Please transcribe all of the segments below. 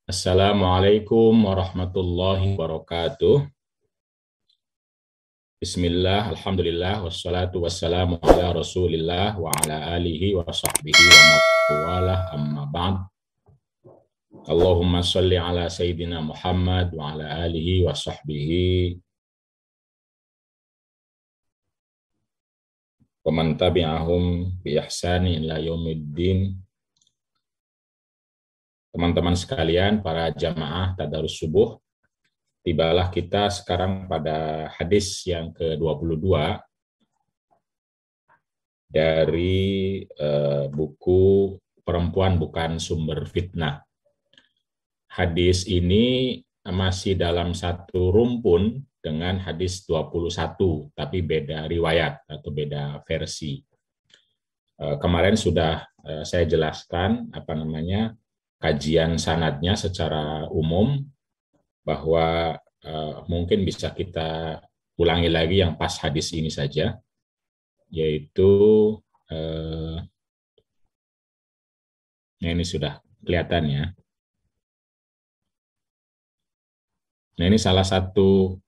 Assalamualaikum warahmatullahi wabarakatuh. Bismillah, alhamdulillah, wassalatu wassalamu ala rasulillah wa ala alihi wa sahbihi wa mawalah amma ba'd. Allahumma salli ala Sayyidina Muhammad wa ala alihi wa sahbihi wa man tabi'ahum bi ihsani ila yaumiddin. Teman-teman sekalian, para jamaah tadarus subuh, tibalah kita sekarang pada hadis yang ke-22 dari buku Perempuan Bukan Sumber Fitnah. Hadis ini masih dalam satu rumpun dengan hadis 21, tapi beda riwayat atau beda versi. Kemarin sudah saya jelaskan kajian sanadnya secara umum, bahwa mungkin bisa kita ulangi lagi yang pas hadis ini saja, yaitu ini sudah kelihatan ya. Nah, ini salah satu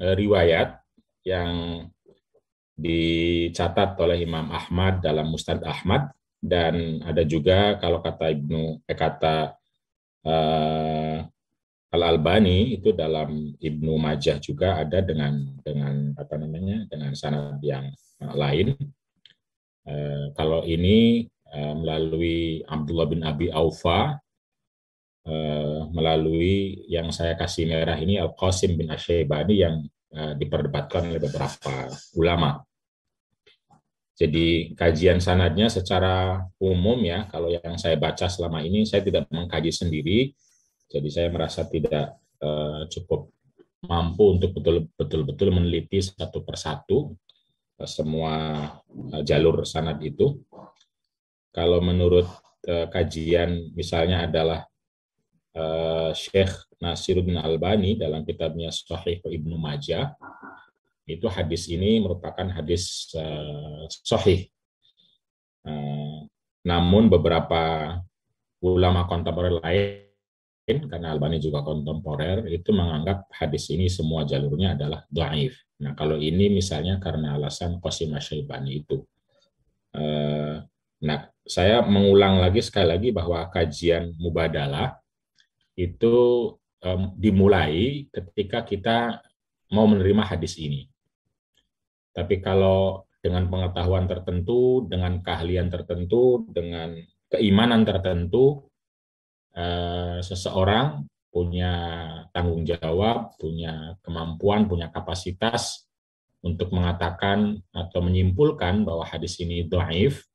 riwayat yang dicatat oleh Imam Ahmad dalam Musnad Ahmad, dan ada juga kalau kata Al-Albani itu dalam Ibnu Majah juga ada dengan sanad yang lain. Kalau ini melalui Abdullah bin Abi Aufa, melalui yang saya kasih merah ini Al-Qasim bin Asy-Syaibani, yang diperdebatkan oleh beberapa ulama. Jadi kajian sanadnya secara umum ya, kalau yang saya baca selama ini saya tidak mengkaji sendiri, jadi saya merasa tidak cukup mampu untuk betul-betul meneliti satu persatu semua jalur sanad itu. Kalau menurut kajian misalnya adalah Syekh Nasiruddin Albani dalam kitabnya Sahih Ibnu Majah, itu hadis ini merupakan hadis sahih. Namun beberapa ulama kontemporer lain, karena Albani juga kontemporer, itu menganggap hadis ini semua jalurnya adalah dhaif. Nah, kalau ini misalnya karena alasan Qasim Asy-Syaibani itu. Nah, saya mengulang lagi sekali lagi bahwa kajian mubadalah itu dimulai ketika kita mau menerima hadis ini. Tapi kalau dengan pengetahuan tertentu, dengan keahlian tertentu, dengan keimanan tertentu, seseorang punya tanggung jawab, punya kemampuan, punya kapasitas untuk mengatakan atau menyimpulkan bahwa hadis ini dhaif,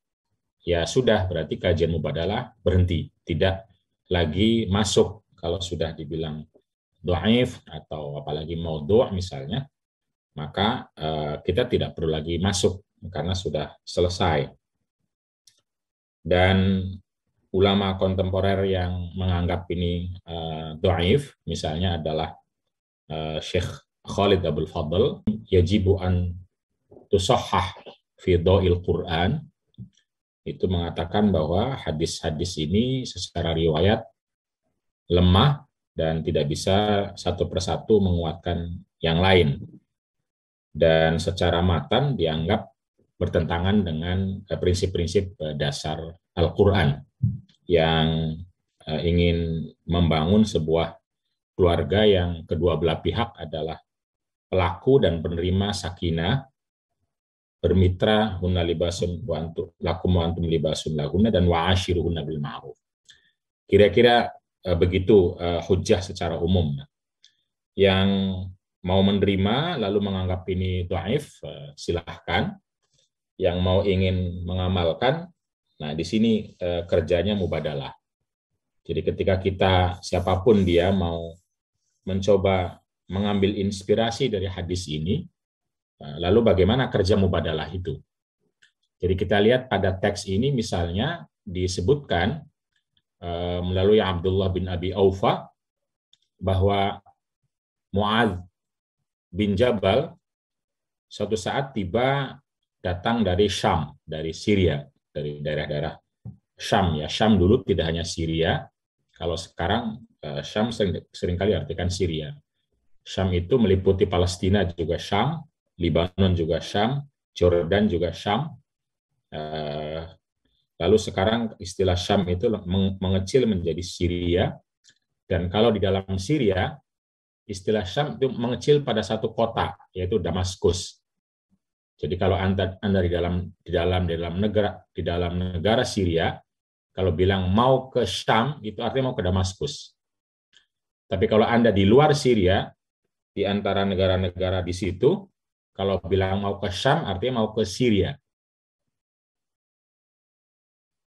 ya sudah, berarti kajian mubadalah berhenti, tidak lagi masuk. Kalau sudah dibilang dhaif atau apalagi maudhu' misalnya, maka kita tidak perlu lagi masuk karena sudah selesai. Dan ulama kontemporer yang menganggap ini dhaif misalnya adalah Syekh Khalid Abdul Fadl, yajibu an tusahhah fi dha'il Quran, itu mengatakan bahwa hadis-hadis ini secara riwayat lemah dan tidak bisa satu persatu menguatkan yang lain, dan secara matan dianggap bertentangan dengan prinsip-prinsip dasar Al-Quran yang ingin membangun sebuah keluarga yang kedua belah pihak adalah pelaku dan penerima sakinah, bermitra, hunna libasun lakum wa antum libasun lahunna, dan wa'ashiruhunna bil ma'ruf. Kira-kira begitu hujjah secara umum. Yang mau menerima lalu menganggap ini dhaif, silahkan. Yang mau ingin mengamalkan, nah di sini kerjanya mubadalah. Jadi ketika kita, siapapun dia, mau mencoba mengambil inspirasi dari hadis ini, lalu bagaimana kerja mubadalah itu? Jadi kita lihat pada teks ini misalnya disebutkan melalui Abdullah bin Abi Aufa bahwa Mu'adz bin Jabal suatu saat tiba datang dari Syam, dari Syria, dari daerah-daerah Syam ya. Syam dulu tidak hanya Syria, Kalau sekarang Syam seringkali artikan Syria. Syam itu meliputi Palestina juga Syam, Lebanon juga Syam, Jordan juga Syam. Lalu sekarang istilah Syam itu mengecil menjadi Syria. Dan kalau di dalam Syria, istilah Syam itu mengecil pada satu kota, yaitu Damaskus. Jadi kalau Anda di dalam negara Syria, kalau bilang mau ke Syam, itu artinya mau ke Damaskus. Tapi kalau Anda di luar Syria, di antara negara-negara di situ, kalau bilang mau ke Syam, artinya mau ke Syria.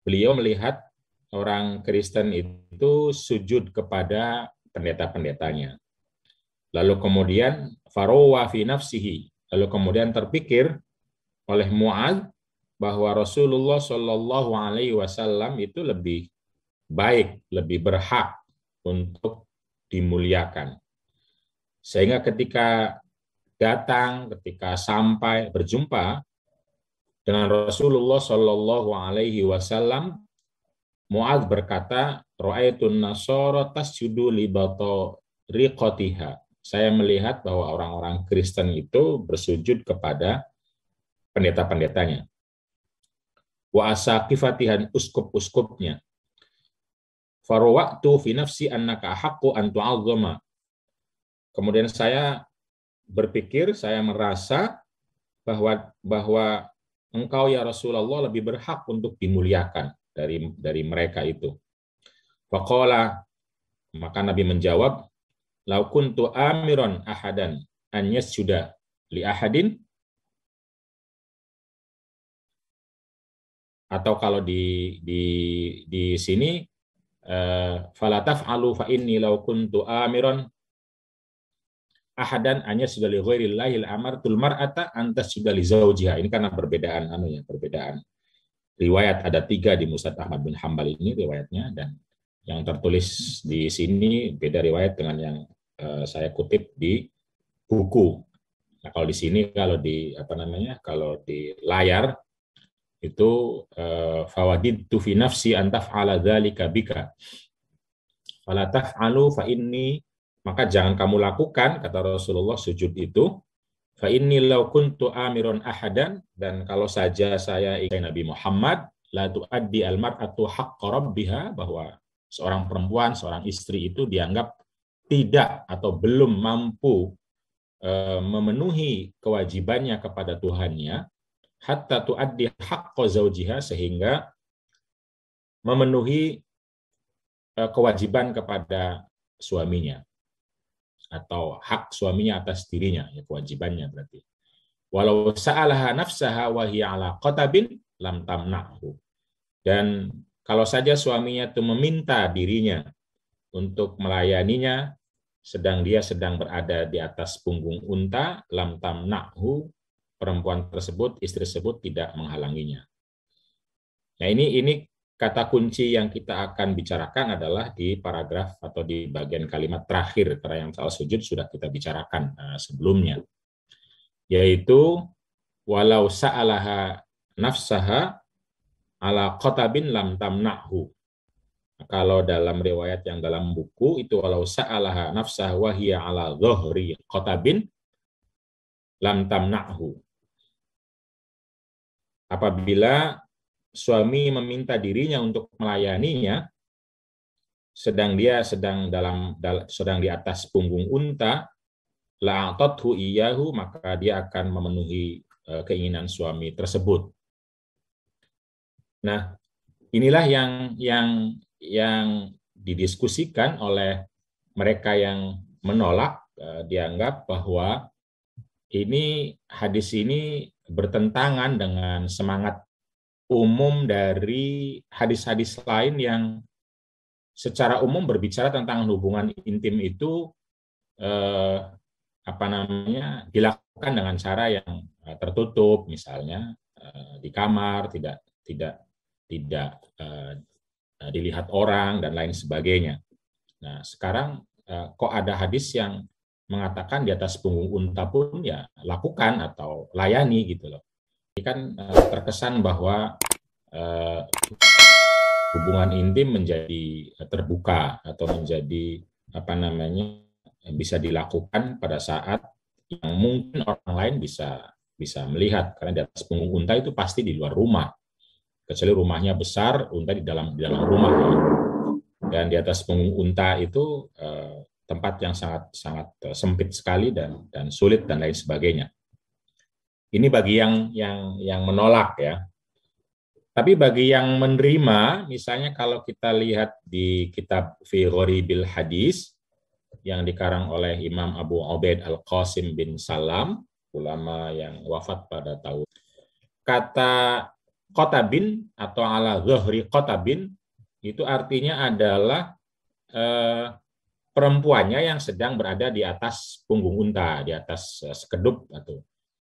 Beliau melihat orang Kristen itu sujud kepada pendeta-pendetanya. Lalu kemudian farowa fi nafsihi. Lalu kemudian terpikir oleh Mu'adz bahwa Rasulullah Shallallahu Alaihi Wasallam itu lebih baik, lebih berhak untuk dimuliakan. Sehingga ketika sampai berjumpa dengan Rasulullah Shallallahu Alaihi Wasallam, Mu'adz berkata, "Ra'aitun nasara tasjudu li batariqatiha." Saya melihat bahwa orang-orang Kristen itu bersujud kepada pendeta-pendetanya. Wa asaqifatihan, uskup-uskupnya. Farawatu fi nafsi annaka haqqu an tu'azzama. Kemudian saya berpikir, saya merasa bahwa engkau ya Rasulullah lebih berhak untuk dimuliakan dari mereka itu. Faqala, maka Nabi menjawab, lau kuntu amiran ahadan an yasjuda li ahadin, atau kalau di sini fala taf'alu fa inni law kuntu amiran ahadan an yasjuda li ghairillahi amartul mar'ata an tasjuda li zawjiha. Ini karena perbedaan riwayat, ada 3 di Musnad Ahmad bin Hambal ini riwayatnya, dan yang tertulis di sini beda riwayat dengan yang saya kutip di buku. Nah, kalau di sini kalau di layar itu fawadidtu fi nafsi an taf'ala dzalika bika. Fala taf'alu fa inni, maka jangan kamu lakukan, kata Rasulullah, sujud itu. Fa inni law kuntu amiron ahadan, dan kalau saja saya ingin Nabi Muhammad, la tuaddi al mar'atu haqqa rabbiha, bahwa seorang perempuan, seorang istri itu dianggap tidak atau belum mampu memenuhi kewajibannya kepada Tuhannya, hatta tuaddi haqqa zawjiha, sehingga memenuhi kewajiban kepada suaminya atau hak suaminya atas dirinya, ya kewajibannya berarti. Walau sa'alaha nafsaha wa hiya ala qatabin lam tamna'hu. Dan kalau saja suaminya itu meminta dirinya untuk melayaninya sedang berada di atas punggung unta, lam tamna'hu, perempuan tersebut, istri tersebut tidak menghalanginya. Nah, ini kata kunci yang kita akan bicarakan adalah di paragraf atau di bagian kalimat terakhir, karena yang soal sujud sudah kita bicarakan sebelumnya, yaitu walau sa'alaha nafsaha ala qatabin lam tamna'hu. Kalau dalam riwayat yang dalam buku itu walau sa'alaha nafsaha wa hiya ala dhahri qatabin lam tamna'hu. Apabila suami meminta dirinya untuk melayaninya sedang di atas punggung unta, la'atathu iyyahu, maka dia akan memenuhi keinginan suami tersebut. Nah, inilah yang didiskusikan oleh mereka yang menolak, dianggap bahwa hadis ini bertentangan dengan semangat umum dari hadis-hadis lain yang secara umum berbicara tentang hubungan intim itu dilakukan dengan cara yang tertutup, misalnya di kamar, tidak dilihat orang dan lain sebagainya. Nah, sekarang kok ada hadis yang mengatakan di atas punggung unta pun ya lakukan atau layani gitu loh. Ini kan terkesan bahwa hubungan intim menjadi terbuka atau menjadi bisa dilakukan pada saat yang mungkin orang lain bisa melihat, karena di atas punggung unta itu pasti di luar rumah, kecuali rumahnya besar, unta di dalam rumah, dan di atas punggung unta itu tempat yang sangat sangat sempit sekali dan sulit dan lain sebagainya. Ini bagi yang menolak ya. Tapi bagi yang menerima, misalnya kalau kita lihat di kitab Fi Ghoribil Hadis yang dikarang oleh Imam Abu Ubaid Al-Qasim bin Salam, ulama yang wafat pada tahun. Kata qotabin atau ala ghahri qotabin itu artinya adalah perempuannya yang sedang berada di atas punggung unta, di atas sekedup atau.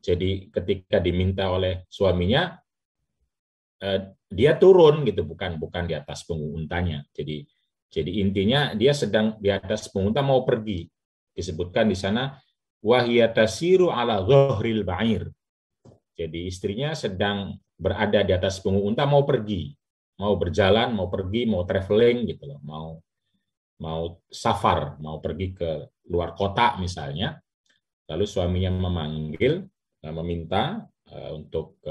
Jadi ketika diminta oleh suaminya, dia turun gitu, bukan di atas punggung untanya. Jadi intinya dia sedang di atas punggung unta mau pergi. Disebutkan di sana wahiya tasiru ala ghahril ba'ir. Jadi istrinya sedang berada di atas punggung unta mau pergi, mau berjalan, mau pergi, mau traveling gitu loh, mau safar, mau pergi ke luar kota misalnya. Lalu suaminya memanggil, meminta untuk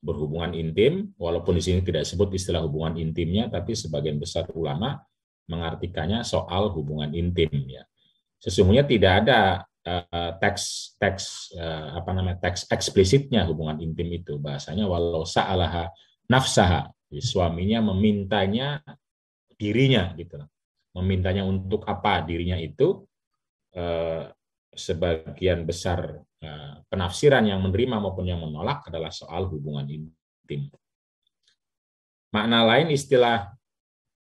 berhubungan intim, walaupun di sini tidak disebut istilah hubungan intimnya, tapi sebagian besar ulama mengartikannya soal hubungan intim ya. Sesungguhnya tidak ada teks eksplisitnya hubungan intim itu, bahasanya walau sa'alaha nafsaha, suaminya memintanya dirinya gitu. Memintanya untuk apa dirinya itu, sebagian besar penafsiran yang menerima maupun yang menolak adalah soal hubungan intim. Makna lain istilah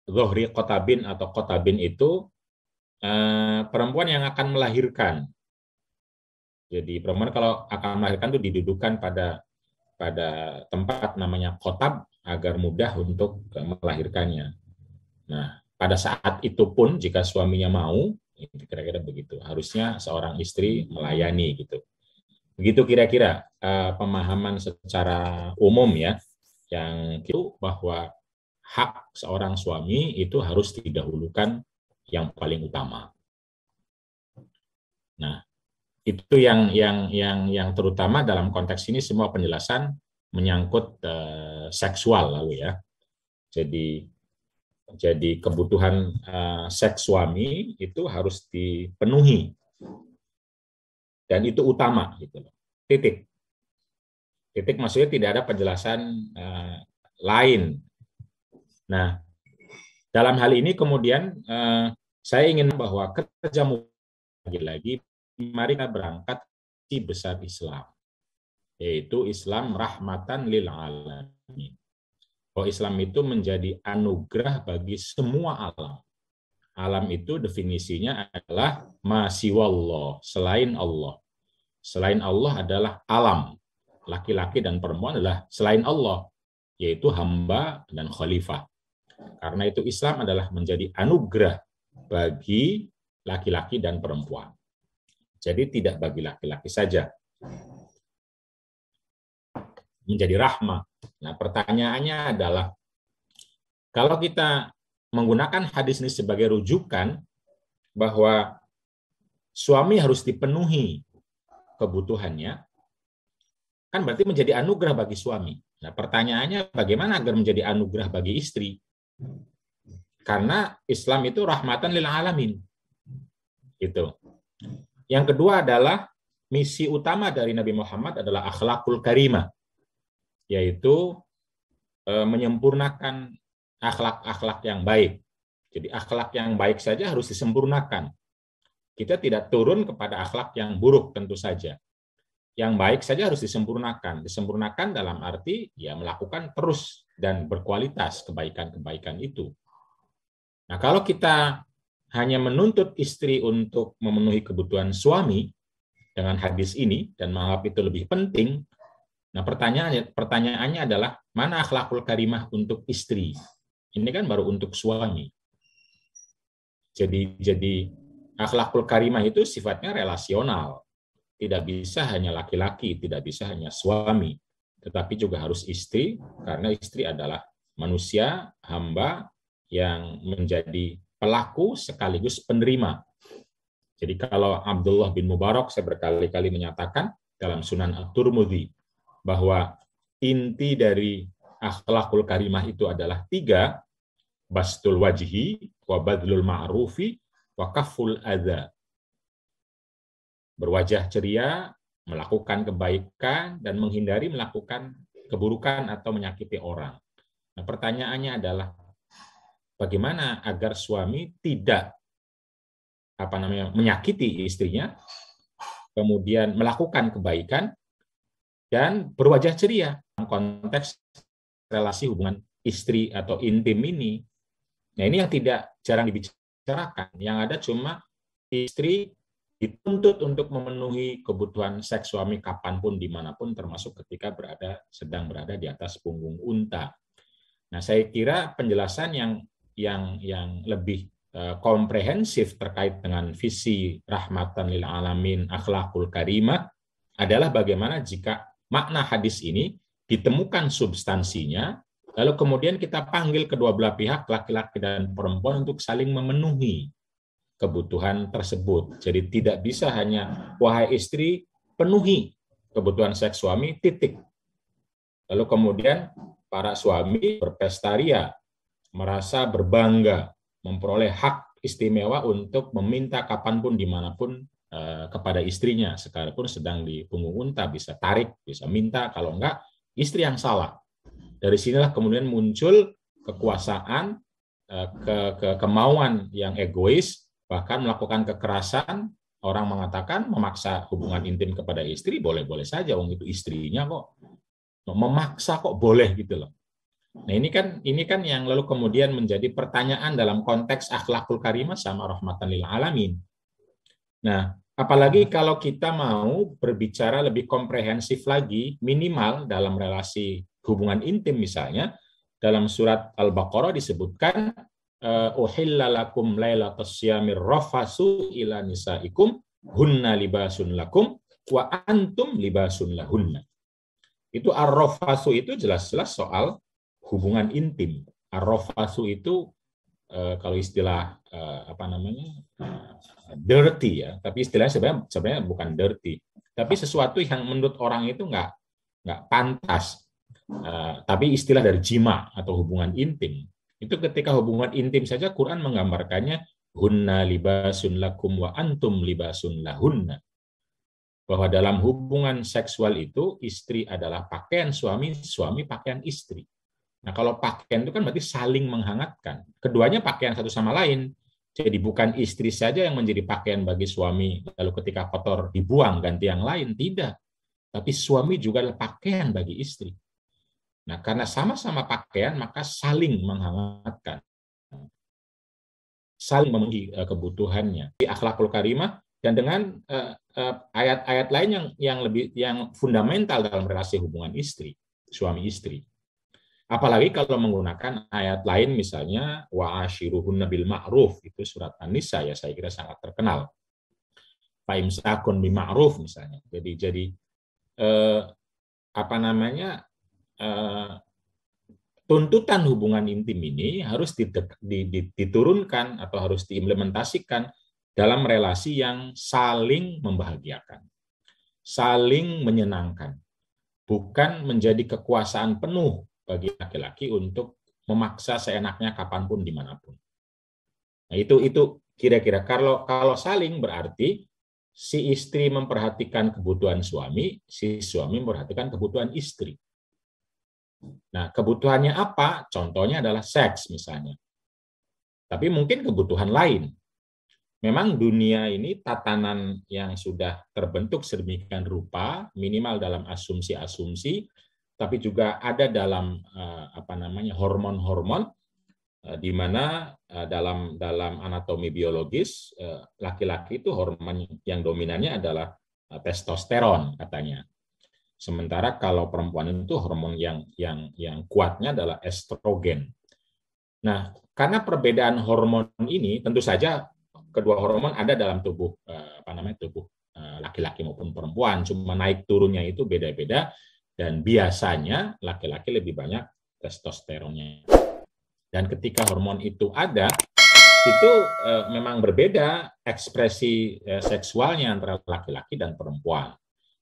Zuhri Qotabin atau Qotabin itu perempuan yang akan melahirkan. Jadi perempuan kalau akan melahirkan itu didudukan pada tempat namanya Qotab agar mudah untuk melahirkannya. Nah, pada saat itu pun jika suaminya mau, kira-kira begitu. Harusnya seorang istri melayani gitu. Begitu kira-kira pemahaman secara umum ya, yang itu bahwa hak seorang suami itu harus didahulukan yang paling utama. Nah, itu yang terutama dalam konteks ini semua penjelasan menyangkut seksual lalu ya. Jadi kebutuhan seks suami itu harus dipenuhi. Dan itu utama gitu loh. Titik maksudnya tidak ada penjelasan lain. Nah, dalam hal ini kemudian saya ingin bahwa kerja lagi mari kita berangkat di besar Islam, yaitu Islam rahmatan lil alamin. Bahwa Islam itu menjadi anugerah bagi semua alam. Alam itu definisinya adalah ma siwallah, selain Allah. Selain Allah adalah alam. Laki-laki dan perempuan adalah selain Allah, yaitu hamba dan khalifah. Karena itu Islam adalah menjadi anugerah bagi laki-laki dan perempuan. Jadi tidak bagi laki-laki saja. Menjadi rahmah. Nah, pertanyaannya adalah, kalau kita menggunakan hadis ini sebagai rujukan bahwa suami harus dipenuhi kebutuhannya, kan berarti menjadi anugerah bagi suami. Nah, pertanyaannya bagaimana agar menjadi anugerah bagi istri? Karena Islam itu rahmatan lil alamin. Itu. Yang kedua adalah misi utama dari Nabi Muhammad adalah akhlakul karimah, yaitu menyempurnakan akhlak-akhlak yang baik. Jadi akhlak yang baik saja harus disempurnakan. Kita tidak turun kepada akhlak yang buruk tentu saja. Yang baik saja harus disempurnakan. Disempurnakan dalam arti ya melakukan terus dan berkualitas kebaikan-kebaikan itu. Nah, kalau kita hanya menuntut istri untuk memenuhi kebutuhan suami dengan hadis ini dan menganggap itu lebih penting, nah pertanyaannya adalah mana akhlakul karimah untuk istri? Ini kan baru untuk suami. Jadi akhlakul karimah itu sifatnya relasional. Tidak bisa hanya laki-laki, tidak bisa hanya suami, tetapi juga harus istri, karena istri adalah manusia, hamba yang menjadi pelaku sekaligus penerima. Jadi kalau Abdullah bin Mubarak, saya berkali-kali menyatakan dalam Sunan At-Tirmidzi bahwa inti dari akhlakul karimah itu adalah 3, bastul wajhi, wa badlul ma'rufi, wa kaful adza. Berwajah ceria, melakukan kebaikan, dan menghindari melakukan keburukan atau menyakiti orang. Nah, pertanyaannya adalah, bagaimana agar suami tidak menyakiti istrinya, kemudian melakukan kebaikan, dan berwajah ceria dalam konteks relasi hubungan istri atau intim ini. Nah, ini yang jarang dibicarakan. Yang ada cuma istri dituntut untuk memenuhi kebutuhan seks suami kapanpun, dimanapun, termasuk ketika sedang berada di atas punggung unta. Nah, saya kira penjelasan yang lebih komprehensif terkait dengan visi rahmatan lil alamin akhlakul karimah adalah bagaimana jika makna hadis ini ditemukan substansinya, lalu kemudian kita panggil kedua belah pihak, laki-laki dan perempuan, untuk saling memenuhi kebutuhan tersebut. Jadi tidak bisa hanya, wahai istri, penuhi kebutuhan seks suami, titik. Lalu kemudian para suami berpestaria, merasa berbangga, memperoleh hak istimewa untuk meminta kapanpun, dimanapun kepada istrinya, sekalipun sedang di punggung unta, bisa tarik, bisa minta, kalau enggak, istri yang salah. Dari sinilah kemudian muncul kekuasaan, kemauan yang egois, bahkan melakukan kekerasan. Orang mengatakan memaksa hubungan intim kepada istri, boleh-boleh saja, wong itu istrinya kok. Memaksa kok boleh gitu loh. Nah, ini kan yang lalu kemudian menjadi pertanyaan dalam konteks akhlakul karimah sama rahmatan lil alamin. Nah, apalagi kalau kita mau berbicara lebih komprehensif lagi, minimal dalam relasi hubungan intim misalnya, dalam surat Al-Baqarah disebutkan uhilla lakum lailatas syamir rafasu ila nisaikum hunna libasun lakum wa antum libasun lahunna. Itu ar-rafasu itu jelas-jelas soal hubungan intim. Ar-rafasu itu kalau istilah dirty ya, tapi istilahnya sebenarnya bukan dirty, tapi sesuatu yang menurut orang itu nggak pantas. Tapi istilah dari jima atau hubungan intim. Itu ketika hubungan intim saja Quran menggambarkannya hunna libasun lakum wa antum libasun lahunna. Bahwa dalam hubungan seksual itu istri adalah pakaian suami, suami pakaian istri. Nah, kalau pakaian itu kan berarti saling menghangatkan. Keduanya pakaian satu sama lain. Jadi bukan istri saja yang menjadi pakaian bagi suami, lalu ketika kotor dibuang ganti yang lain, tidak. Tapi suami juga adalah pakaian bagi istri. Nah, karena sama-sama pakaian, maka saling menghangatkan. Saling memenuhi kebutuhannya. Di akhlakul karimah, dan dengan ayat-ayat lain yang fundamental dalam relasi hubungan istri, suami istri. Apalagi kalau menggunakan ayat lain, misalnya wa'ashiruhunna bil ma'ruf, itu surat An-Nisa ya, saya kira sangat terkenal. Fa'imsakun bil ma'ruf misalnya. Jadi tuntutan hubungan intim ini harus diturunkan atau harus diimplementasikan dalam relasi yang saling membahagiakan, saling menyenangkan, bukan menjadi kekuasaan penuh bagi laki-laki untuk memaksa seenaknya kapanpun, dimanapun. Nah, itu kira-kira kalau saling berarti si istri memperhatikan kebutuhan suami, si suami memperhatikan kebutuhan istri. Nah, kebutuhannya apa? Contohnya adalah seks misalnya. Tapi mungkin kebutuhan lain. Memang dunia ini tatanan yang sudah terbentuk sedemikian rupa, minimal dalam asumsi-asumsi, tapi juga ada dalam hormon-hormon, di mana dalam anatomi biologis laki-laki itu hormon yang dominannya adalah testosteron katanya. Sementara kalau perempuan itu hormon yang kuatnya adalah estrogen. Nah, karena perbedaan hormon ini tentu saja kedua hormon ada dalam tubuh laki-laki maupun perempuan, cuma naik turunnya itu beda-beda. Dan biasanya laki-laki lebih banyak testosteronnya. Dan ketika hormon itu ada, itu memang berbeda ekspresi seksualnya antara laki-laki dan perempuan.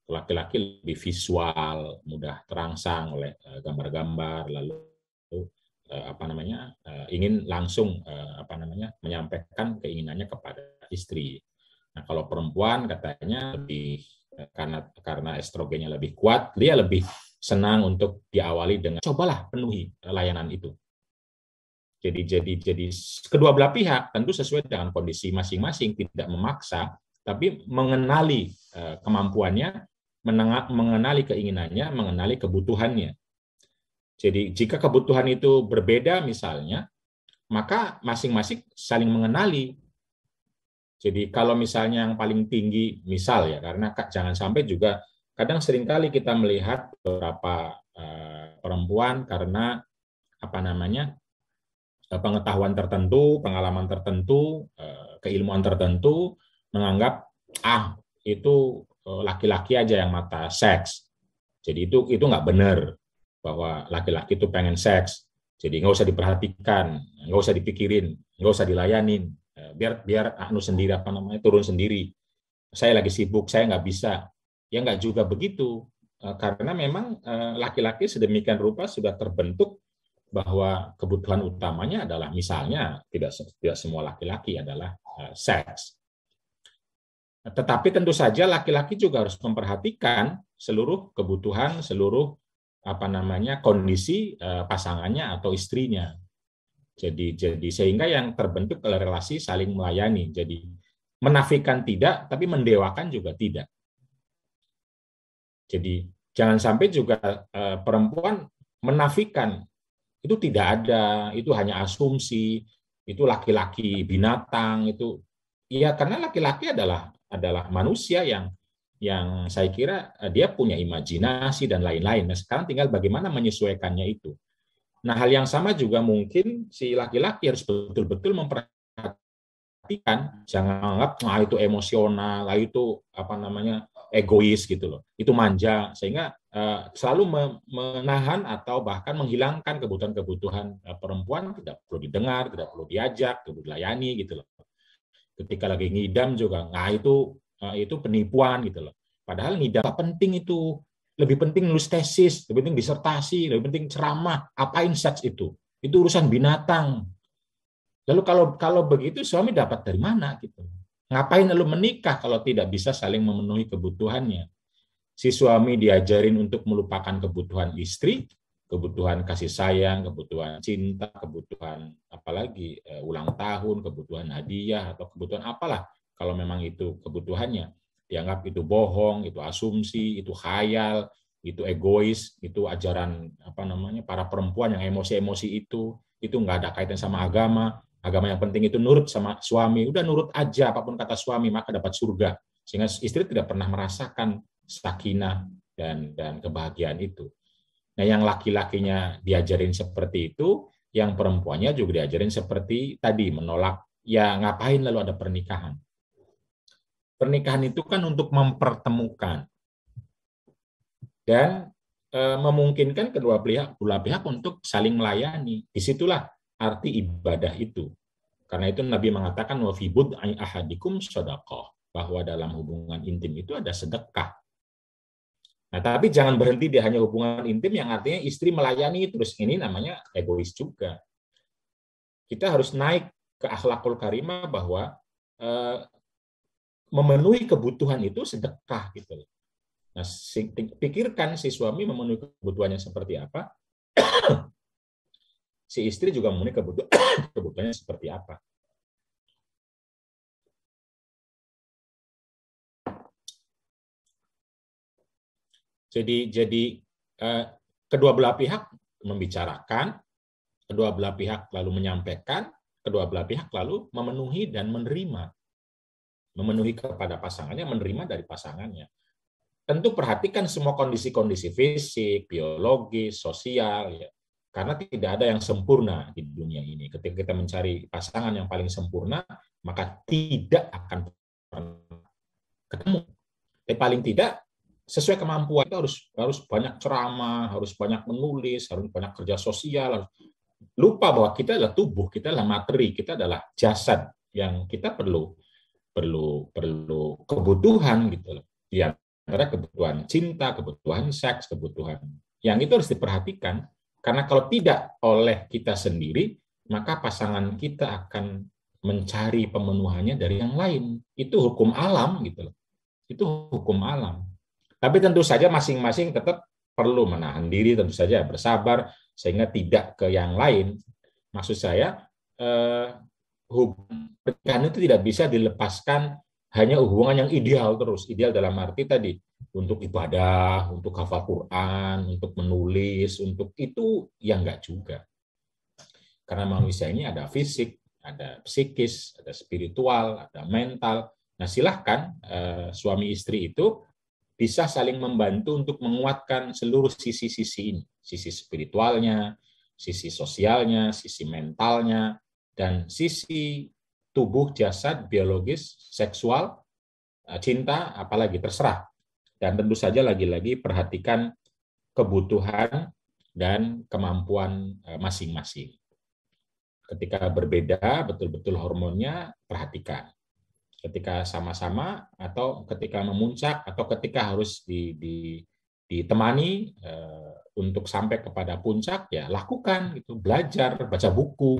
Laki-laki lebih visual, mudah terangsang oleh gambar-gambar, lalu ingin langsung menyampaikan keinginannya kepada istri. Nah, kalau perempuan katanya lebih karena estrogennya lebih kuat, dia lebih senang untuk diawali dengan cobalah penuhi layanan itu. Jadi kedua belah pihak tentu sesuai dengan kondisi masing-masing, tidak memaksa, tapi mengenali kemampuannya, mengenali keinginannya, mengenali kebutuhannya. Jadi jika kebutuhan itu berbeda misalnya, maka masing-masing saling mengenali. Jadi kalau misalnya yang paling tinggi, misal ya, karena jangan sampai juga kadang seringkali kita melihat beberapa perempuan karena pengetahuan tertentu, pengalaman tertentu, keilmuan tertentu, menganggap itu laki-laki aja yang mata seks. Jadi itu nggak benar bahwa laki-laki itu pengen seks. Jadi nggak usah diperhatikan, nggak usah dipikirin, nggak usah dilayanin. Biar sendiri turun sendiri. Saya lagi sibuk, saya nggak bisa. Ya nggak juga begitu, karena memang laki-laki sedemikian rupa sudah terbentuk bahwa kebutuhan utamanya adalah misalnya tidak semua laki-laki adalah seks. Tetapi tentu saja laki-laki juga harus memperhatikan seluruh kebutuhan, seluruh kondisi pasangannya atau istrinya. Jadi sehingga yang terbentuk oleh relasi saling melayani. Jadi menafikan tidak, tapi mendewakan juga tidak. Jadi jangan sampai juga perempuan menafikan itu tidak ada, itu hanya asumsi, itu laki-laki binatang, itu ya karena laki-laki adalah manusia yang saya kira dia punya imajinasi dan lain-lain. Nah, sekarang tinggal bagaimana menyesuaikannya itu. Nah, hal yang sama juga mungkin si laki-laki harus betul-betul memperhatikan, jangan anggap itu emosional, itu egois gitu loh. Itu manja sehingga selalu menahan atau bahkan menghilangkan kebutuhan-kebutuhan perempuan, tidak perlu didengar, tidak perlu diajak, tidak perlu dilayani gitu loh. Ketika lagi ngidam juga, itu penipuan gitu loh. Padahal ngidam penting itu. Lebih penting nulis tesis, lebih penting disertasi, lebih penting ceramah. Apain seks itu? Itu urusan binatang. Lalu kalau begitu suami dapat dari mana gitu? Ngapain lalu menikah kalau tidak bisa saling memenuhi kebutuhannya? Si suami diajarin untuk melupakan kebutuhan istri, kebutuhan kasih sayang, kebutuhan cinta, kebutuhan apalagi ulang tahun, kebutuhan hadiah atau kebutuhan apalah kalau memang itu kebutuhannya. Dianggap itu bohong, itu asumsi, itu khayal, itu egois, itu ajaran para perempuan yang emosi-emosi itu nggak ada kaitan sama agama. Agama yang penting itu nurut sama suami, udah nurut aja apapun kata suami maka dapat surga. Sehingga istri tidak pernah merasakan sakinah dan kebahagiaan itu. Nah, yang laki-lakinya diajarin seperti itu, yang perempuannya juga diajarin seperti tadi, menolak, ya ngapain lalu ada pernikahan. Pernikahan itu kan untuk mempertemukan dan memungkinkan kedua belah pihak untuk saling melayani. Disitulah arti ibadah itu. Karena itu Nabi mengatakan wa fi bud'i ahadikum shadaqah, bahwa dalam hubungan intim itu ada sedekah. Nah, tapi jangan berhenti di hanya hubungan intim yang artinya istri melayani terus, ini namanya egois juga. Kita harus naik ke akhlakul karimah bahwa memenuhi kebutuhan itu sedekah gitu. Nah, pikirkan si suami memenuhi kebutuhannya seperti apa, si istri juga memenuhi kebutuhannya seperti apa. Jadi kedua belah pihak membicarakan, kedua belah pihak lalu menyampaikan, kedua belah pihak lalu memenuhi dan menerima. Memenuhi kepada pasangannya, menerima dari pasangannya. Tentu perhatikan semua kondisi-kondisi fisik, biologis, sosial, ya. Karena tidak ada yang sempurna di dunia ini. Ketika kita mencari pasangan yang paling sempurna, maka tidak akan pernah ketemu. Tapi paling tidak sesuai kemampuan. Kita harus banyak ceramah, harus banyak menulis, harus banyak kerja sosial. Lupa bahwa kita adalah tubuh, kita adalah materi, kita adalah jasad yang kita perlu kebutuhan gitu loh. Di antara kebutuhan cinta, kebutuhan seks, kebutuhan yang itu harus diperhatikan, karena kalau tidak oleh kita sendiri, maka pasangan kita akan mencari pemenuhannya dari yang lain. Itu hukum alam gitu loh. Itu hukum alam. Tapi tentu saja masing-masing tetap perlu menahan diri, tentu saja bersabar sehingga tidak ke yang lain. Maksud saya pernikahan itu tidak bisa dilepaskan hanya hubungan yang ideal terus. Ideal dalam arti tadi untuk ibadah, untuk hafal Quran, untuk menulis, untuk itu yang enggak juga. Karena manusia ini ada fisik, ada psikis, ada spiritual, ada mental. Nah, silahkan suami istri itu bisa saling membantu untuk menguatkan seluruh sisi-sisi ini. Sisi spiritualnya, sisi sosialnya, sisi mentalnya, dan sisi tubuh, jasad, biologis, seksual, cinta, apalagi terserah. Dan tentu saja lagi-lagi perhatikan kebutuhan dan kemampuan masing-masing. Ketika berbeda, betul-betul hormonnya perhatikan. Ketika sama-sama, atau ketika memuncak, atau ketika harus ditemani untuk sampai kepada puncak, ya lakukan, gitu. Belajar, baca buku,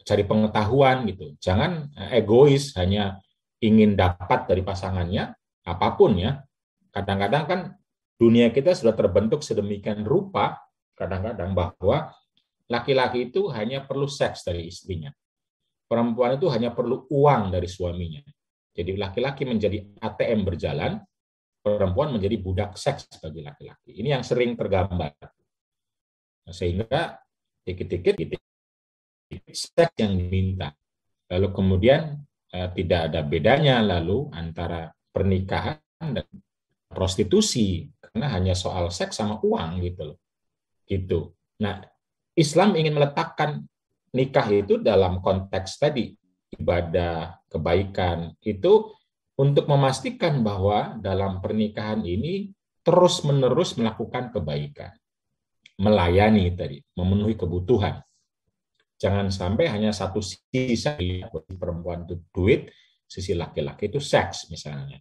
cari pengetahuan gitu. Jangan egois hanya ingin dapat dari pasangannya apapun ya. Kadang-kadang kan dunia kita sudah terbentuk sedemikian rupa kadang-kadang bahwa laki-laki itu hanya perlu seks dari istrinya. Perempuan itu hanya perlu uang dari suaminya. Jadi laki-laki menjadi ATM berjalan, perempuan menjadi budak seks bagi laki-laki. Ini yang sering tergambar. Sehingga dikit-dikit seks yang diminta. Lalu kemudian tidak ada bedanya lalu antara pernikahan dan prostitusi, karena hanya soal seks sama uang gitu loh. Gitu. Nah, Islam ingin meletakkan nikah itu dalam konteks tadi ibadah, kebaikan, itu untuk memastikan bahwa dalam pernikahan ini terus-menerus melakukan kebaikan, melayani tadi, memenuhi kebutuhan. Jangan sampai hanya satu sisi saja, bagi perempuan itu duit, sisi laki-laki itu seks misalnya.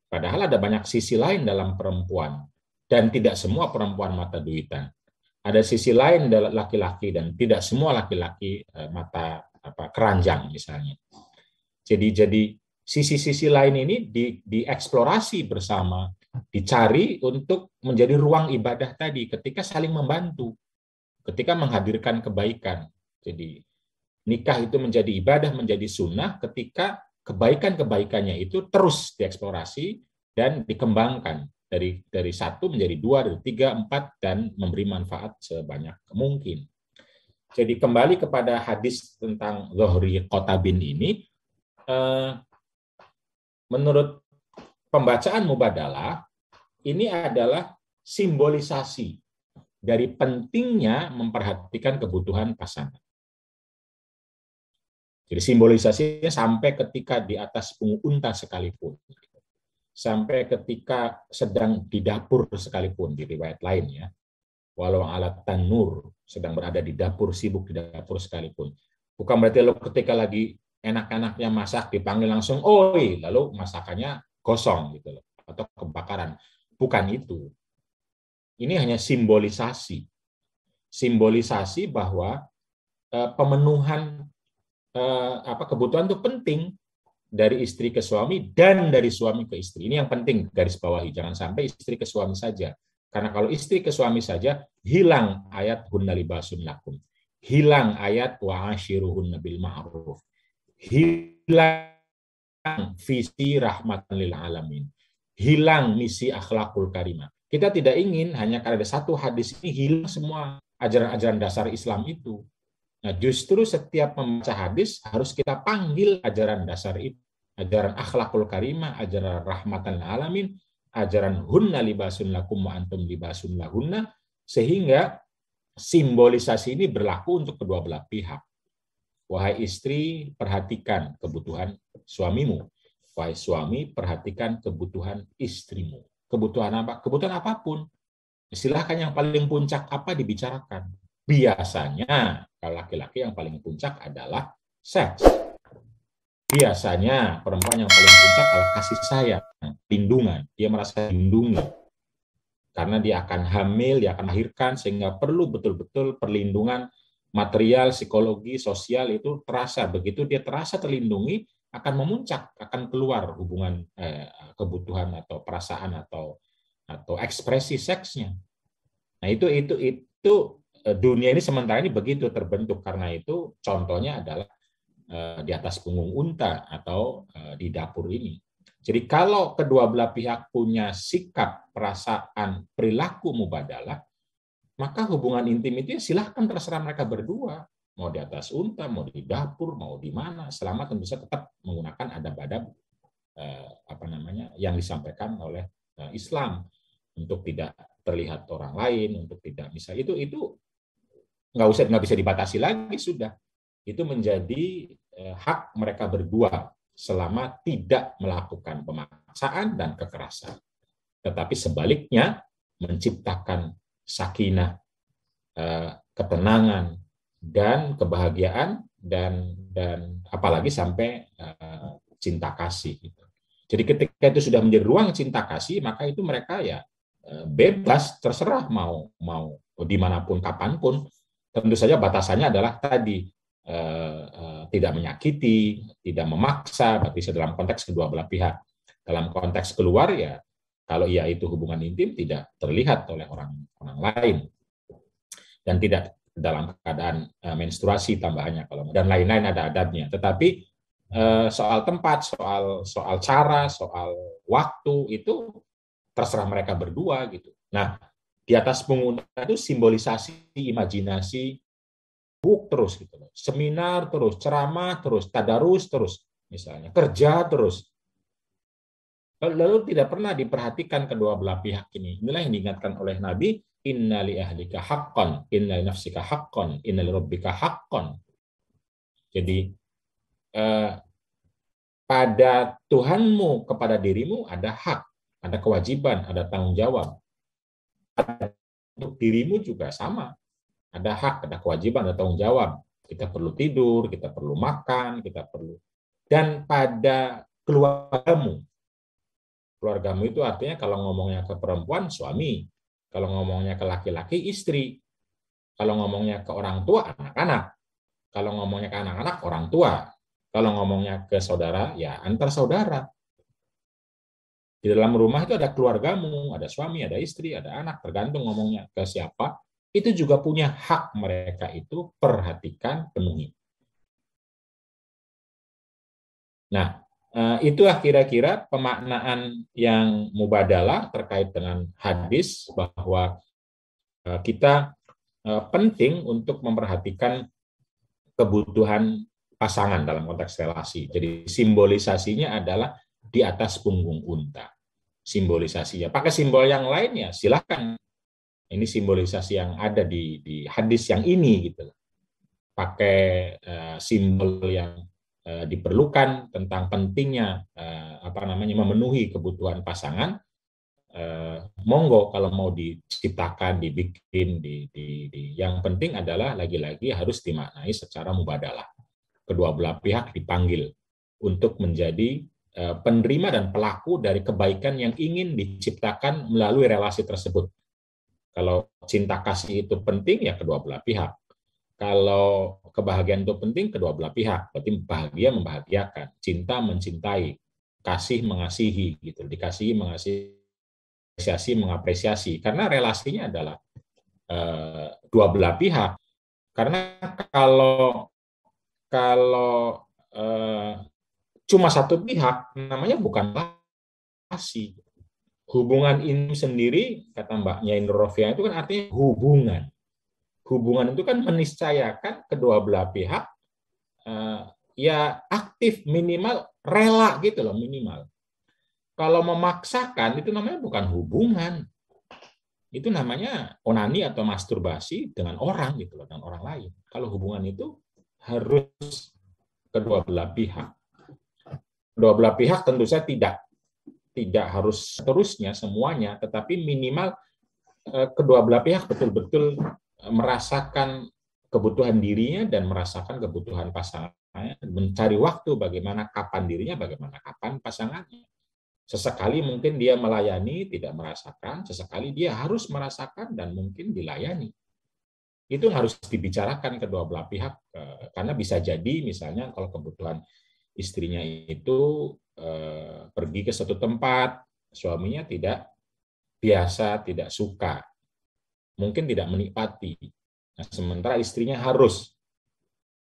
Padahal ada banyak sisi lain dalam perempuan, dan tidak semua perempuan mata duitan. Ada sisi lain dalam laki-laki, dan tidak semua laki-laki mata keranjang misalnya. Jadi sisi-sisi lain ini dieksplorasi bersama, dicari untuk menjadi ruang ibadah tadi, ketika saling membantu, ketika menghadirkan kebaikan. Jadi nikah itu menjadi ibadah, menjadi sunnah ketika kebaikan-kebaikannya itu terus dieksplorasi dan dikembangkan dari satu menjadi dua, dari tiga, empat, dan memberi manfaat sebanyak mungkin. Jadi kembali kepada hadis tentang Zuhri Qotabin ini, menurut pembacaan Mubadalah, ini adalah simbolisasi dari pentingnya memperhatikan kebutuhan pasangan. Jadi simbolisasinya sampai ketika di atas punggung unta sekalipun, sampai ketika sedang di dapur sekalipun, di riwayat lain ya, walau alat tanur, sedang berada di dapur, sibuk di dapur sekalipun. Bukan berarti lo ketika lagi enak-enaknya masak dipanggil langsung, oi, lalu masakannya gosong gitu loh, atau kebakaran. Bukan itu. Ini hanya simbolisasi. Simbolisasi bahwa pemenuhan kebutuhan itu penting dari istri ke suami dan dari suami ke istri. Ini yang penting garis bawahi, jangan sampai istri ke suami saja. Karena kalau istri ke suami saja, hilang ayat hunna libasun lakum. Hilang ayat wa ashiruhunna bil ma'ruf. Hilang visi rahmatan lil alamin. Hilang misi akhlakul karimah. Kita tidak ingin hanya karena ada satu hadis ini hilang semua ajaran-ajaran dasar Islam itu. Nah, justru setiap membaca hadis harus kita panggil ajaran dasar itu. Ajaran akhlakul karimah, ajaran rahmatan lil alamin, ajaran hunna libasun lakum wa antum libasun lahunna, sehingga simbolisasi ini berlaku untuk kedua belah pihak. Wahai istri, perhatikan kebutuhan suamimu. Wahai suami, perhatikan kebutuhan istrimu. kebutuhan apa? Kebutuhan apapun. Silahkan yang paling puncak apa dibicarakan. Biasanya kalau laki-laki yang paling puncak adalah seks. Biasanya perempuan yang paling puncak adalah kasih sayang, lindungan. Dia merasa dilindungi. Karena dia akan hamil, dia akan melahirkan, sehingga perlu betul-betul perlindungan material, psikologi, sosial itu terasa. Begitu dia terasa terlindungi, akan memuncak, akan keluar hubungan kebutuhan atau perasaan atau ekspresi seksnya. Nah itu dunia ini sementara ini begitu terbentuk, karena itu contohnya adalah di atas punggung unta atau di dapur ini. Jadi kalau kedua belah pihak punya sikap, perasaan, perilaku mubadalah, maka hubungan intim itu silahkan terserah mereka berdua. Mau di atas unta, mau di dapur, mau di mana, selama tentu saja tetap menggunakan adab-adab yang disampaikan oleh Islam, untuk tidak terlihat orang lain, untuk tidak misalnya itu nggak bisa dibatasi lagi, sudah itu menjadi hak mereka berdua selama tidak melakukan pemaksaan dan kekerasan. Tetapi sebaliknya menciptakan sakinah, ketenangan dan kebahagiaan dan apalagi sampai cinta kasih. Jadi ketika itu sudah menjadi ruang cinta kasih, maka itu mereka ya bebas, terserah mau dimanapun kapanpun. Tentu saja batasannya adalah tadi tidak menyakiti, tidak memaksa, berarti dalam konteks kedua belah pihak. Dalam konteks keluar ya, kalau ia itu hubungan intim tidak terlihat oleh orang lain dan tidak dalam keadaan menstruasi tambahannya kalau dan lain-lain ada adabnya. Tetapi soal tempat, soal cara, soal waktu itu terserah mereka berdua gitu. Nah, di atas punggung itu simbolisasi imajinasi terus gitu, seminar terus, ceramah terus, tadarus terus, misalnya kerja terus, lalu tidak pernah diperhatikan kedua belah pihak ini. Inilah yang diingatkan oleh Nabi, inna li ahlika haqqan, inna li nafsika haqqan, inna li rabbika haqqan. Jadi pada Tuhanmu kepada dirimu ada hak, ada kewajiban, ada tanggung jawab. Untuk dirimu juga sama. Ada hak, ada kewajiban, ada tanggung jawab. Kita perlu tidur, kita perlu makan, kita perlu. Dan pada keluargamu itu artinya kalau ngomongnya ke perempuan, suami. Kalau ngomongnya ke laki-laki, istri. Kalau ngomongnya ke orang tua, anak-anak. Kalau ngomongnya ke anak-anak, orang tua. Kalau ngomongnya ke saudara, ya antar saudara. Di dalam rumah itu ada keluargamu, ada suami, ada istri, ada anak, tergantung ngomongnya ke siapa. Itu juga punya hak mereka itu perhatikan, penuhi. Nah, itulah kira-kira pemaknaan yang mubadalah terkait dengan hadis bahwa kita penting untuk memperhatikan kebutuhan pasangan dalam konteks relasi. Jadi simbolisasinya adalah di atas punggung unta. Simbolisasinya. Pakai simbol yang lainnya, silakan. Ini simbolisasi yang ada di hadis yang ini gitu. Pakai simbol yang diperlukan tentang pentingnya memenuhi kebutuhan pasangan. Monggo kalau mau diciptakan, dibikin, yang penting adalah lagi-lagi harus dimaknai secara mubadalah. Kedua belah pihak dipanggil untuk menjadi penerima dan pelaku dari kebaikan yang ingin diciptakan melalui relasi tersebut. Kalau cinta kasih itu penting, ya kedua belah pihak. Kalau kebahagiaan itu penting, kedua belah pihak. Berarti bahagia membahagiakan, cinta mencintai, kasih mengasihi, gitu. Dikasihi mengasihi, apresiasi mengapresiasi. Karena relasinya adalah dua belah pihak. Karena kalau cuma satu pihak, namanya bukan relasi. Hubungan ini sendiri, kata Mbak Nyai Nur Rofiah, itu kan artinya hubungan. Hubungan itu kan meniscayakan kedua belah pihak ya aktif, minimal rela gitu loh, minimal. Kalau memaksakan itu namanya bukan hubungan. Itu namanya onani atau masturbasi dengan orang gitu loh, dengan orang lain. Kalau hubungan itu harus kedua belah pihak. Kedua belah pihak tentu saja tidak harus seterusnya semuanya, tetapi minimal kedua belah pihak betul-betul merasakan kebutuhan dirinya dan merasakan kebutuhan pasangannya, mencari waktu bagaimana kapan dirinya, bagaimana kapan pasangannya. Sesekali mungkin dia melayani, tidak merasakan, sesekali dia harus merasakan dan mungkin dilayani. Itu harus dibicarakan kedua belah pihak, karena bisa jadi misalnya kalau kebutuhan istrinya itu pergi ke suatu tempat, suaminya tidak biasa, tidak suka, mungkin tidak menikmati. Nah, sementara istrinya harus.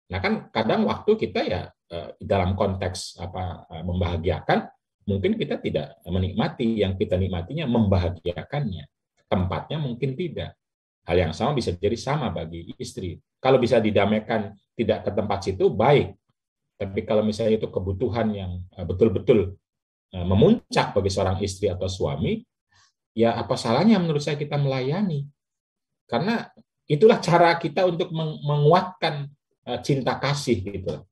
Nah, kan kadang waktu kita ya dalam konteks membahagiakan, mungkin kita tidak menikmati, yang kita nikmatinya membahagiakannya. Tempatnya mungkin tidak. Hal yang sama bisa jadi sama bagi istri. Kalau bisa didamaikan tidak ke tempat situ, baik. Tapi kalau misalnya itu kebutuhan yang betul-betul memuncak bagi seorang istri atau suami, ya apa salahnya menurut saya kita melayani? Karena itulah cara kita untuk menguatkan cinta kasih gitu,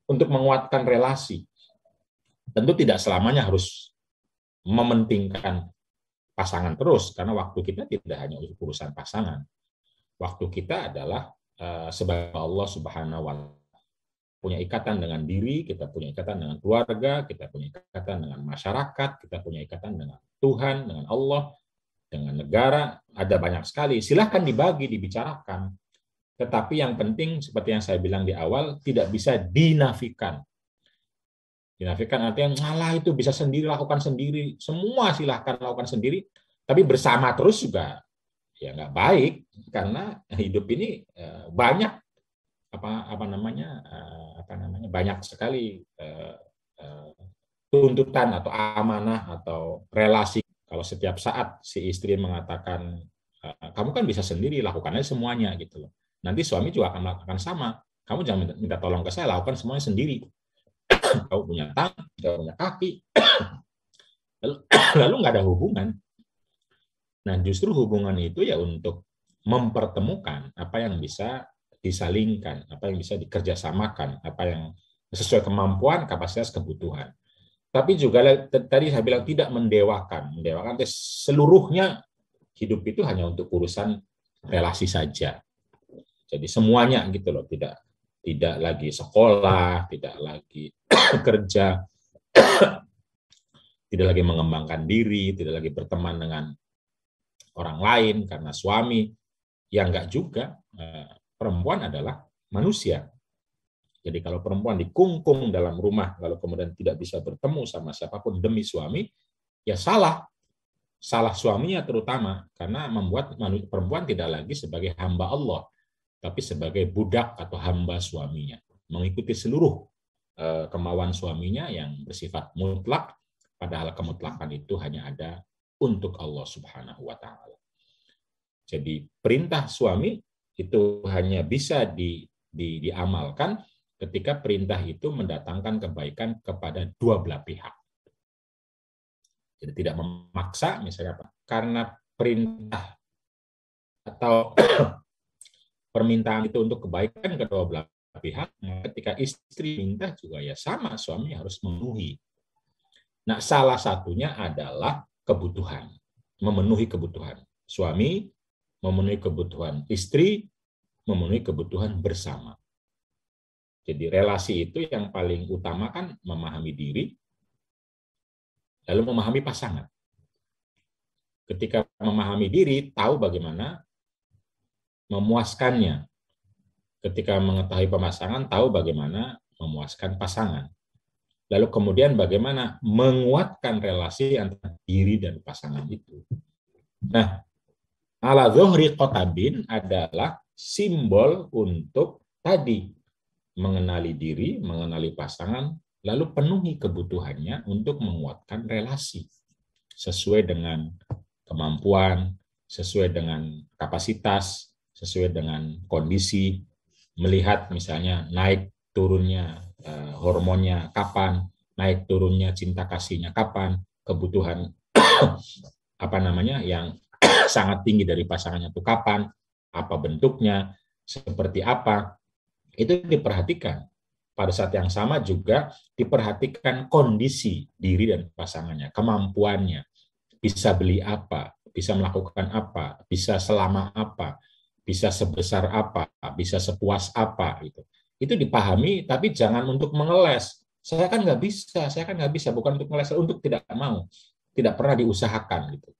untuk menguatkan relasi. Tentu tidak selamanya harus mementingkan pasangan terus, karena waktu kita tidak hanya urusan pasangan. Waktu kita adalah sebagai Allah Subhanahu wa Ta'ala, punya ikatan dengan diri, kita punya ikatan dengan keluarga, kita punya ikatan dengan masyarakat, kita punya ikatan dengan Tuhan, dengan Allah, dengan negara, ada banyak sekali. Silahkan dibagi, dibicarakan. Tetapi yang penting, seperti yang saya bilang di awal, tidak bisa dinafikan. Dinafikan artinya, ngalah itu bisa sendiri, lakukan sendiri. Semua silahkan lakukan sendiri, tapi bersama terus juga ya nggak baik, karena hidup ini banyak banyak sekali tuntutan atau amanah atau relasi. Kalau setiap saat si istri mengatakan kamu kan bisa sendiri, lakukannya semuanya gitu loh. Nanti suami juga akan melakukan sama. Kamu jangan minta tolong ke saya, lakukan semuanya sendiri. Kamu punya tangan, kamu punya kaki, lalu nggak ada hubungan. Nah, justru hubungan itu ya untuk mempertemukan apa yang bisa disalingkan, apa yang bisa dikerjasamakan, apa yang sesuai kemampuan, kapasitas, kebutuhan. Tapi juga tadi saya bilang tidak mendewakan seluruhnya hidup itu hanya untuk urusan relasi saja. Jadi semuanya gitu loh, tidak lagi sekolah, tidak lagi kerja, tidak lagi mengembangkan diri, tidak lagi berteman dengan orang lain karena suami. Ya enggak juga. Perempuan adalah manusia. Jadi kalau perempuan dikungkung dalam rumah, lalu kemudian tidak bisa bertemu sama siapapun demi suami, ya salah. Salah suaminya terutama, karena membuat perempuan tidak lagi sebagai hamba Allah, tapi sebagai budak atau hamba suaminya. Mengikuti seluruh kemauan suaminya yang bersifat mutlak, padahal kemutlakan itu hanya ada untuk Allah Subhanahu wa Ta'ala. Jadi perintah suami itu hanya bisa diamalkan ketika perintah itu mendatangkan kebaikan kepada dua belah pihak. Jadi tidak memaksa, misalnya apa? Karena perintah atau permintaan itu untuk kebaikan kedua belah pihak, ketika istri minta juga ya sama, suami harus memenuhi. Nah, salah satunya adalah kebutuhan, memenuhi kebutuhan. Suami memenuhi kebutuhan istri, memenuhi kebutuhan bersama. Jadi relasi itu yang paling utama kan memahami diri, lalu memahami pasangan. Ketika memahami diri, tahu bagaimana memuaskannya. Ketika mengetahui pasangan, tahu bagaimana memuaskan pasangan. Lalu kemudian bagaimana menguatkan relasi antara diri dan pasangan itu. Nah, ala zuhri qotabin adalah simbol untuk tadi mengenali diri, mengenali pasangan, lalu penuhi kebutuhannya untuk menguatkan relasi sesuai dengan kemampuan, sesuai dengan kapasitas, sesuai dengan kondisi, melihat misalnya naik turunnya hormonnya kapan, naik turunnya cinta kasihnya kapan, kebutuhan yang sangat tinggi dari pasangannya itu kapan, apa bentuknya, seperti apa, itu diperhatikan. pada saat yang sama juga diperhatikan kondisi diri dan pasangannya, kemampuannya, bisa beli apa, bisa melakukan apa, bisa selama apa, bisa sebesar apa, bisa sepuas apa, gitu. Itu dipahami, tapi jangan untuk mengeles. Saya kan nggak bisa, bukan untuk mengeles, untuk tidak mau, tidak pernah diusahakan, gitu.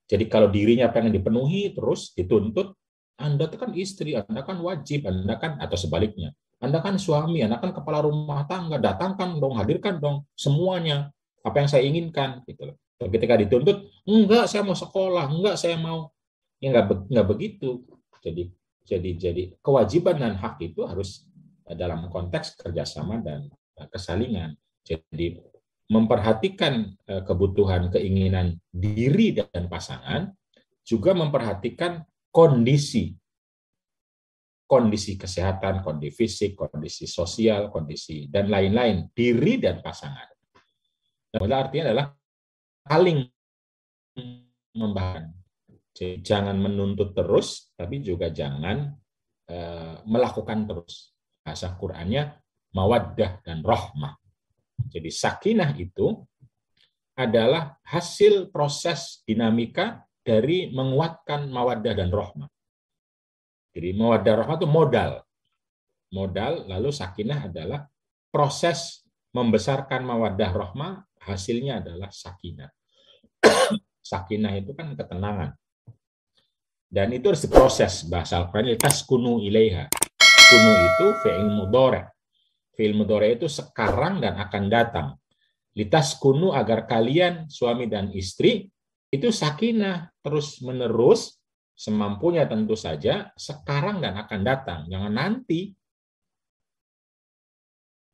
Jadi kalau dirinya pengen dipenuhi, terus dituntut, Anda itu kan istri, Anda kan wajib, Anda kan, atau sebaliknya, Anda kan suami, Anda kan kepala rumah tangga, datangkan dong, hadirkan dong semuanya, apa yang saya inginkan, gitu loh. Ketika dituntut, enggak, saya mau sekolah, enggak, saya mau, ya enggak begitu. Jadi kewajiban dan hak itu harus dalam konteks kerjasama dan kesalingan. Jadi memperhatikan kebutuhan, keinginan diri dan pasangan, juga memperhatikan kondisi kesehatan, kondisi fisik, kondisi sosial, kondisi dan lain-lain, diri dan pasangan. Dan artinya adalah saling membahan. Jadi, jangan menuntut terus, tapi juga jangan melakukan terus. Bahasa Qur'annya mawaddah dan rahmah. Jadi sakinah itu adalah hasil proses dinamika dari menguatkan mawaddah dan rahmah. Jadi mawaddah rahmah itu modal, lalu sakinah adalah proses membesarkan mawaddah rahmah, hasilnya adalah sakinah. Sakinah itu kan ketenangan. Dan itu harus diproses, bahasa Al-Quran, taskunu ilaiha. Kunu itu fi'il mudhari'. Fi'il mudhari' itu sekarang dan akan datang. Litaskunu, agar kalian suami dan istri itu sakinah terus menerus, semampunya tentu saja, sekarang dan akan datang, jangan nanti.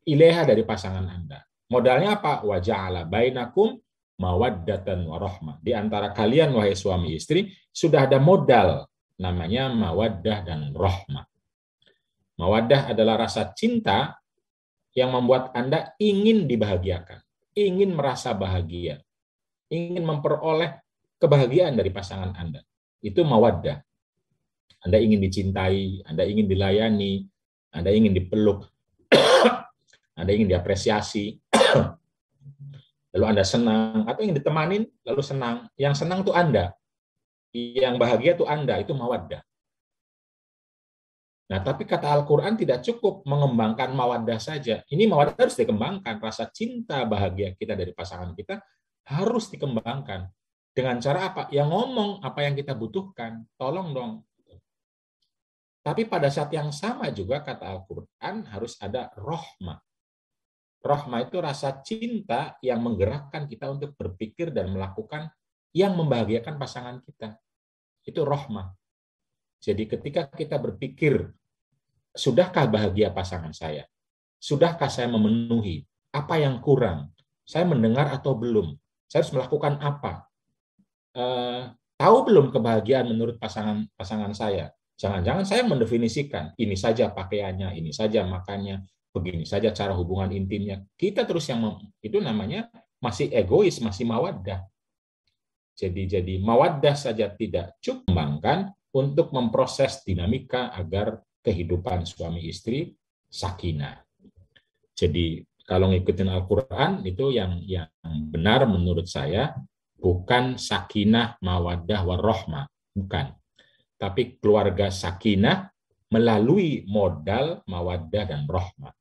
Ilaiha, dari pasangan Anda. Modalnya apa? Wa ja'ala bainakum mawaddatan warahmah. Di antara kalian, wahai suami istri, sudah ada modal, namanya mawaddah dan rahmah. Mawaddah adalah rasa cinta yang membuat Anda ingin dibahagiakan, ingin merasa bahagia, ingin memperoleh kebahagiaan dari pasangan Anda. Itu mawaddah. Anda ingin dicintai, Anda ingin dilayani, Anda ingin dipeluk, Anda ingin diapresiasi, lalu Anda senang, atau ingin ditemanin, lalu senang. Yang senang itu Anda, yang bahagia itu Anda, itu mawaddah. Nah, tapi kata Al-Quran tidak cukup mengembangkan mawaddah saja. Ini mawaddah harus dikembangkan. Rasa cinta, bahagia kita dari pasangan kita harus dikembangkan. Dengan cara apa? Ya ngomong apa yang kita butuhkan. Tolong dong. Tapi pada saat yang sama juga kata Al-Quran harus ada rahmah. Rahmah itu rasa cinta yang menggerakkan kita untuk berpikir dan melakukan yang membahagiakan pasangan kita. Itu rahmah. Jadi ketika kita berpikir, sudahkah bahagia pasangan saya? Sudahkah saya memenuhi? Apa yang kurang? Saya mendengar atau belum? Saya harus melakukan apa? Tahu belum kebahagiaan menurut pasangan saya? Jangan-jangan saya mendefinisikan, ini saja pakaiannya, ini saja makannya, begini saja cara hubungan intimnya. Kita terus yang itu namanya masih egois, masih mawaddah. Jadi mawaddah saja tidak cukup kembangkan untuk memproses dinamika agar kehidupan suami istri sakinah. Jadi kalau ngikutin Al-Quran itu yang benar menurut saya bukan sakinah mawaddah warahmah, bukan. Tapi keluarga sakinah melalui modal mawaddah dan rahmah.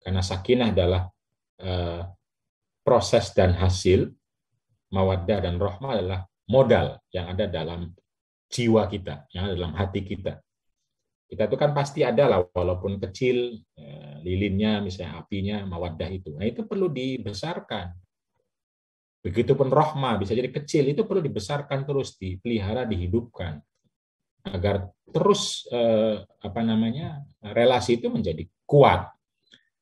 Karena sakinah adalah proses dan hasil, mawaddah dan rahmah adalah modal yang ada dalam jiwa kita, yang ada dalam hati kita. Kita itu kan pasti ada lah, walaupun kecil, lilinnya, misalnya apinya, mawaddah itu. Nah, itu perlu dibesarkan. Begitupun rahmah, bisa jadi kecil, itu perlu dibesarkan terus, dipelihara, dihidupkan. Agar terus, relasi itu menjadi kuat.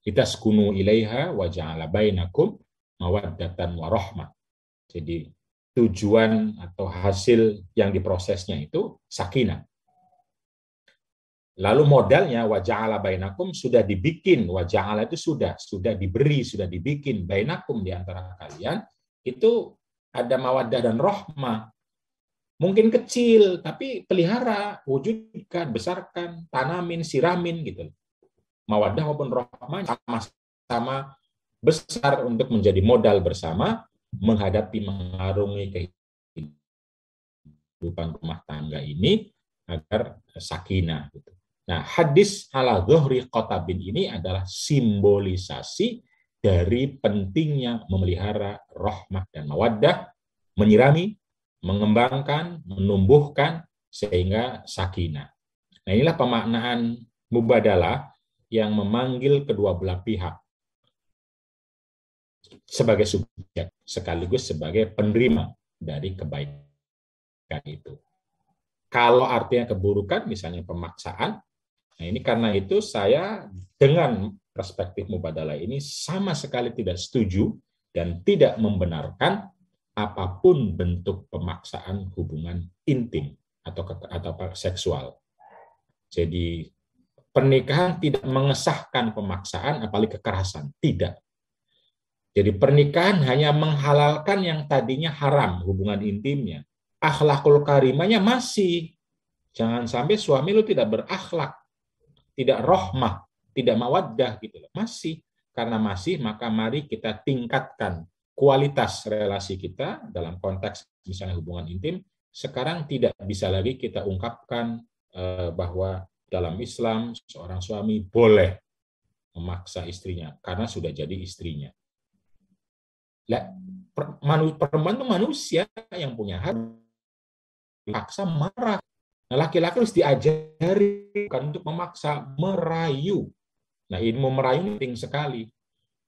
Litaskunu ilaiha wa ja'ala bainakum mawaddatan wa rahmah. Jadi, tujuan atau hasil yang diprosesnya itu sakinah. Lalu modalnya wa ja'ala bainakum sudah dibikin, wa ja'ala itu sudah diberi, sudah dibikin bainakum di antara kalian, itu ada mawaddah dan rahmah. Mungkin kecil, tapi pelihara, wujudkan, besarkan, tanamin, siramin gitu. mawaddah maupun rahmah sama-sama besar untuk menjadi modal bersama menghadapi mengarungi kehidupan rumah tangga ini agar sakinah. Gitu. Nah, hadis ala dhuhri qatabin ini adalah simbolisasi dari pentingnya memelihara rahmah dan mawaddah, menyirami, mengembangkan, menumbuhkan sehingga sakinah. Nah, inilah pemaknaan mubadalah yang memanggil kedua belah pihak sebagai subjek sekaligus sebagai penerima dari kebaikan itu. Kalau artinya keburukan, misalnya pemaksaan, nah ini karena itu saya dengan perspektif mubadalah ini sama sekali tidak setuju dan tidak membenarkan apapun bentuk pemaksaan hubungan intim atau seksual. Jadi pernikahan tidak mengesahkan pemaksaan, apalagi kekerasan. Tidak. Jadi pernikahan hanya menghalalkan yang tadinya haram, hubungan intimnya. Akhlakul karimahnya masih. Jangan sampai suami lu tidak berakhlak, tidak rahmah, tidak mawaddah gitu loh. Masih. Karena masih, maka mari kita tingkatkan kualitas relasi kita dalam konteks misalnya hubungan intim. Sekarang tidak bisa lagi kita ungkapkan bahwa dalam Islam seorang suami boleh memaksa istrinya karena sudah jadi istrinya. Perempuan itu manusia yang punya hati, paksa marah. Nah, laki-laki harus diajari bukan untuk memaksa, merayu. Nah, ilmu merayu penting sekali.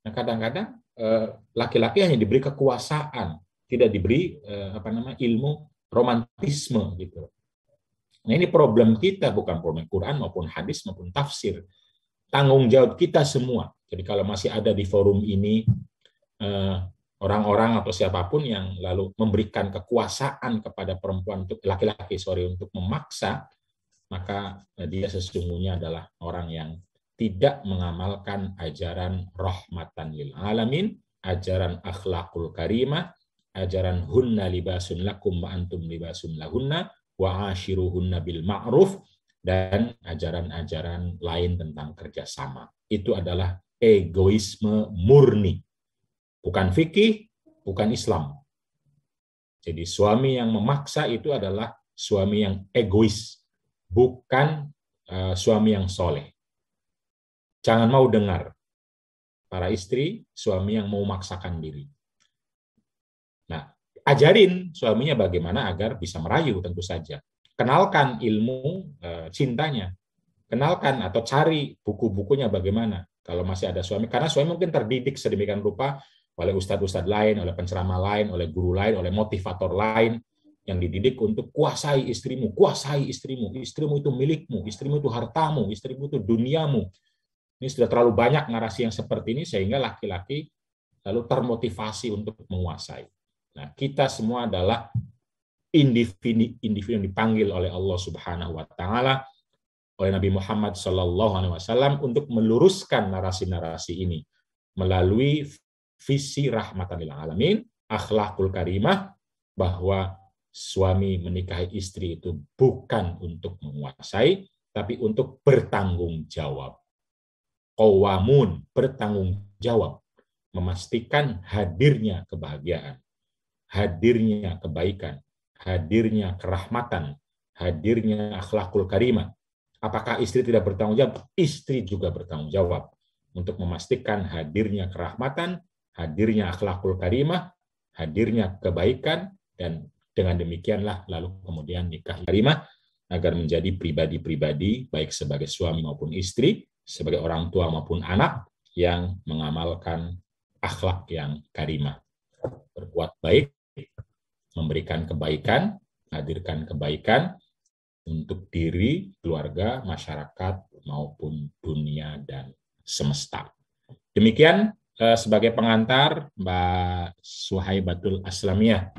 Nah, kadang-kadang laki-laki hanya diberi kekuasaan, tidak diberi ilmu romantisme gitu. Nah, ini problem kita, bukan problem Quran maupun hadis maupun tafsir. Tanggung jawab kita semua. Jadi kalau masih ada di forum ini orang-orang atau siapapun yang lalu memberikan kekuasaan kepada perempuan untuk laki-laki untuk memaksa, maka dia sesungguhnya adalah orang yang tidak mengamalkan ajaran rahmatan lil alamin, ajaran akhlakul karimah, ajaran hunna libasun lakum wa antum libasun lahunna wa ashiruhunna bil ma'ruf, dan ajaran-ajaran lain tentang kerjasama. Itu adalah egoisme murni. Bukan fikih, bukan Islam. Jadi suami yang memaksa itu adalah suami yang egois, bukan suami yang soleh. Jangan mau dengar para istri, suami yang mau memaksakan diri. Nah, ajarin suaminya bagaimana agar bisa merayu tentu saja. Kenalkan ilmu cintanya. Kenalkan atau cari buku-bukunya bagaimana. Kalau masih ada suami, karena suami mungkin terdidik sedemikian rupa oleh ustadz-ustadz lain, oleh penceramah lain, oleh guru lain, oleh motivator lain, yang dididik untuk kuasai istrimu, istrimu itu milikmu, istrimu itu hartamu, istrimu itu duniamu. Ini sudah terlalu banyak narasi yang seperti ini, sehingga laki-laki lalu termotivasi untuk menguasai. Nah, kita semua adalah individu yang dipanggil oleh Allah Subhanahu wa Ta'ala, oleh Nabi Muhammad SAW untuk meluruskan narasi-narasi ini melalui visi rahmatan lil alamin, akhlakul karimah, bahwa suami menikahi istri itu bukan untuk menguasai, tapi untuk bertanggung jawab. Qawamun, bertanggung jawab, memastikan hadirnya kebahagiaan, hadirnya kebaikan, hadirnya kerahmatan, hadirnya akhlakul karimah. Apakah istri tidak bertanggung jawab? Istri juga bertanggung jawab untuk memastikan hadirnya kerahmatan, hadirnya akhlakul karimah, hadirnya kebaikan, dan dengan demikianlah lalu kemudian nikah karimah agar menjadi pribadi-pribadi baik sebagai suami maupun istri, sebagai orang tua maupun anak yang mengamalkan akhlak yang karimah. Berbuat baik, memberikan kebaikan, hadirkan kebaikan untuk diri, keluarga, masyarakat, maupun dunia dan semesta. Demikian sebagai pengantar Mbak Suhaibatul Aslamiyah